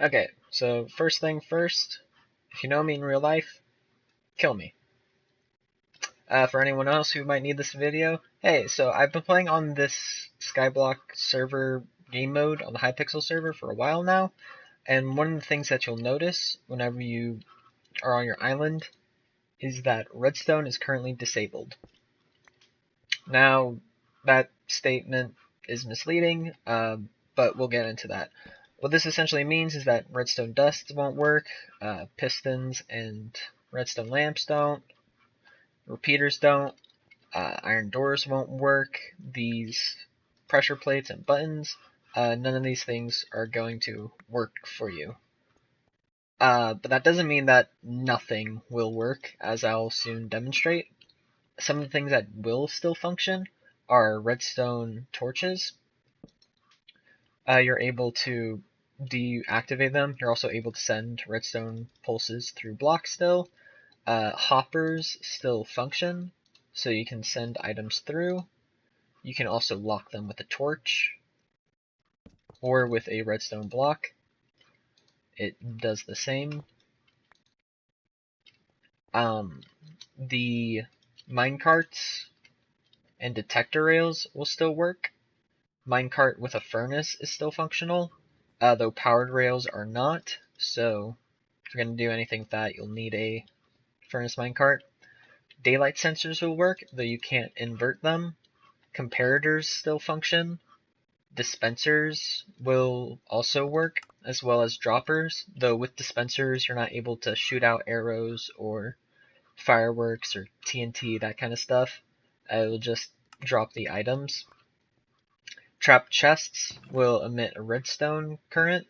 Okay, so first thing first, if you know me in real life, kill me. For anyone else who might need this video, hey, so I've been playing on this Skyblock server game mode on the Hypixel server for a while now, and one of the things that you'll notice whenever you are on your island is that redstone is currently disabled. Now, that statement is misleading, but we'll get into that. What this essentially means is that redstone dust won't work, pistons and redstone lamps don't, repeaters don't, iron doors won't work, these pressure plates and buttons, none of these things are going to work for you. But that doesn't mean that nothing will work, as I'll soon demonstrate. Some of the things that will still function are redstone torches. You're able to deactivate them. You're also able to send redstone pulses through blocks still. Hoppers still function, so you can send items through. You can also lock them with a torch or with a redstone block. It does the same. The minecarts and detector rails will still work. Minecart with a furnace is still functional, though powered rails are not, so if you're going to do anything with that, you'll need a furnace minecart. Daylight sensors will work, though you can't invert them. Comparators still function. Dispensers will also work, as well as droppers, though with dispensers you're not able to shoot out arrows or fireworks or TNT, that kind of stuff. It will just drop the items. Trap chests will emit a redstone current.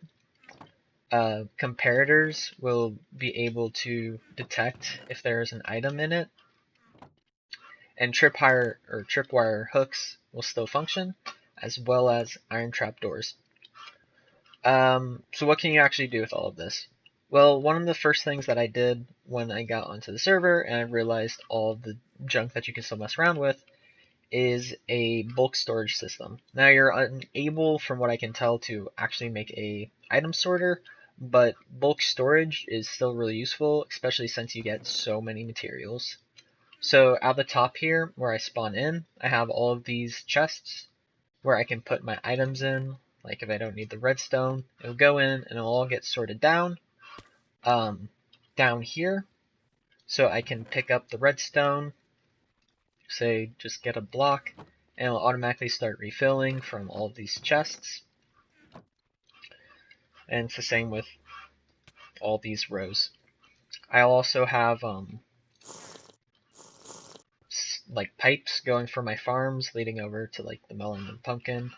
Comparators will be able to detect if there is an item in it. And tripwire hooks will still function, as well as iron trap doors. So what can you actually do with all of this? Well, one of the first things that I did when I got onto the server and I realized all of the junk that you can still mess around with is a bulk storage system. Now you're unable, from what I can tell, to actually make a item sorter, but bulk storage is still really useful, especially since you get so many materials. So at the top here, where I spawn in, I have all of these chests where I can put my items in. Like if I don't need the redstone, it'll go in and it'll all get sorted down here. So I can pick up the redstone, say just get a block, and it'll automatically start refilling from all of these chests. And it's the same with all these rows. I also have like pipes going from my farms leading over to like the melon and pumpkin.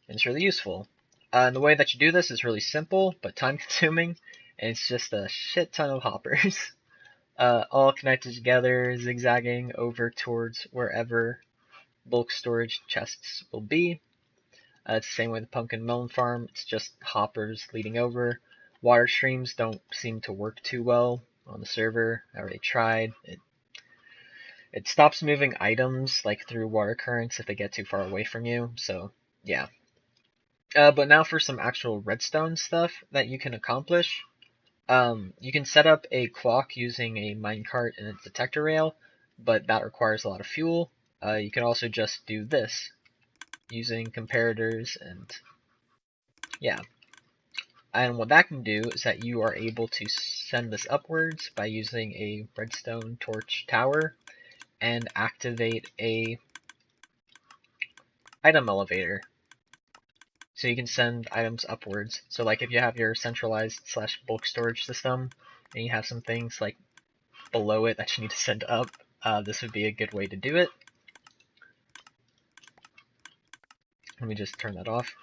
And it's really useful. And the way that you do this is really simple but time consuming, and it's just a shit ton of hoppers. All connected together, zigzagging over towards wherever bulk storage chests will be. It's the same with the pumpkin melon farm, it's just hoppers leading over. Water streams don't seem to work too well on the server. I already tried. It stops moving items like through water currents if they get too far away from you, so yeah. But now for some actual redstone stuff that you can accomplish. You can set up a clock using a minecart and a detector rail, but that requires a lot of fuel. You can also just do this using comparators and yeah. And what that can do is that you are able to send this upwards by using a redstone torch tower and activate a item elevator. So you can send items upwards. So like if you have your centralized / bulk storage system and you have some things like below it that you need to send up, this would be a good way to do it. Let me just turn that off.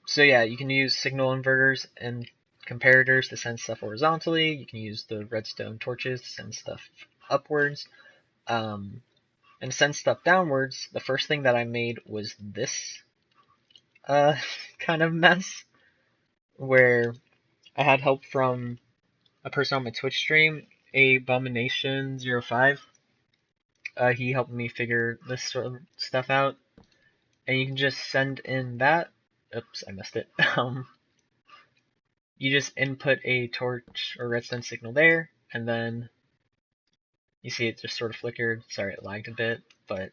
So yeah, you can use signal inverters and comparators to send stuff horizontally. You can use the redstone torches to send stuff upwards. And to send stuff downwards, the first thing that I made was this kind of mess, where I had help from a person on my Twitch stream, Abomination05. He helped me figure this sort of stuff out. And you can just send in that, oops, I missed it. You just input a torch or redstone signal there, and then you see it just sort of flickered. Sorry, it lagged a bit, but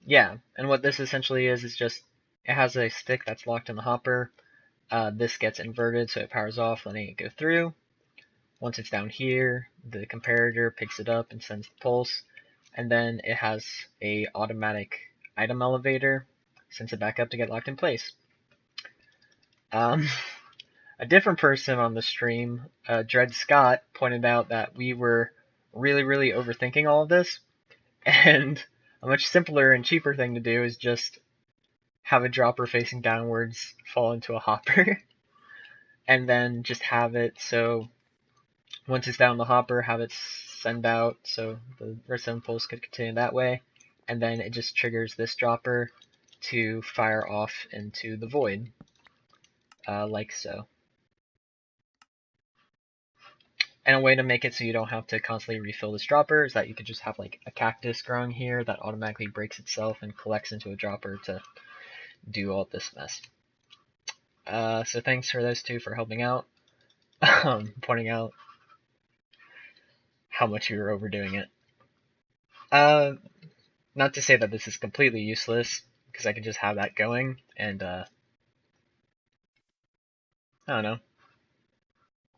yeah. And what this essentially is just, it has a stick that's locked in the hopper. This gets inverted, so it powers off, letting it go through. Once it's down here, the comparator picks it up and sends the pulse, and then it has a automatic item elevator, sends it back up to get locked in place. A different person on the stream, Dread Scott, pointed out that we were really overthinking all of this, and a much simpler and cheaper thing to do is just have a dropper facing downwards fall into a hopper, and then just have it so once it's down the hopper, have it send out so the redstone pulse could continue that way, and then it just triggers this dropper to fire off into the void, like so. And a way to make it so you don't have to constantly refill this dropper is that you could just have like a cactus growing here that automatically breaks itself and collects into a dropper to do all this mess. So thanks for those two for helping out, pointing out how much you were overdoing it. Not to say that this is completely useless, because I can just have that going, and I don't know.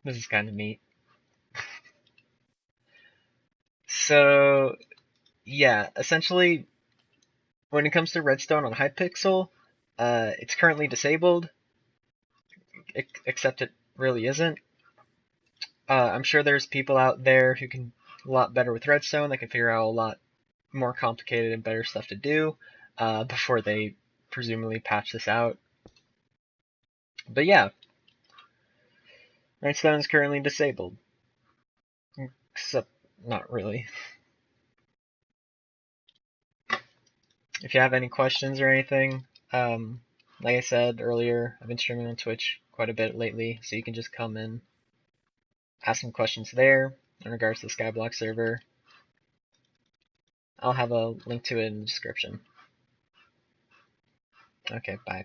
This is kind of neat. So, yeah, essentially, when it comes to redstone on Hypixel, it's currently disabled, except it really isn't. I'm sure there's people out there who can a lot better with redstone, that can figure out a lot more complicated and better stuff to do before they presumably patch this out. But yeah, redstone is currently disabled. Except, not really. If you have any questions or anything, like I said earlier, I've been streaming on Twitch quite a bit lately, so you can just come in, ask some questions there in regards to the Skyblock server. I'll have a link to it in the description. Okay, bye.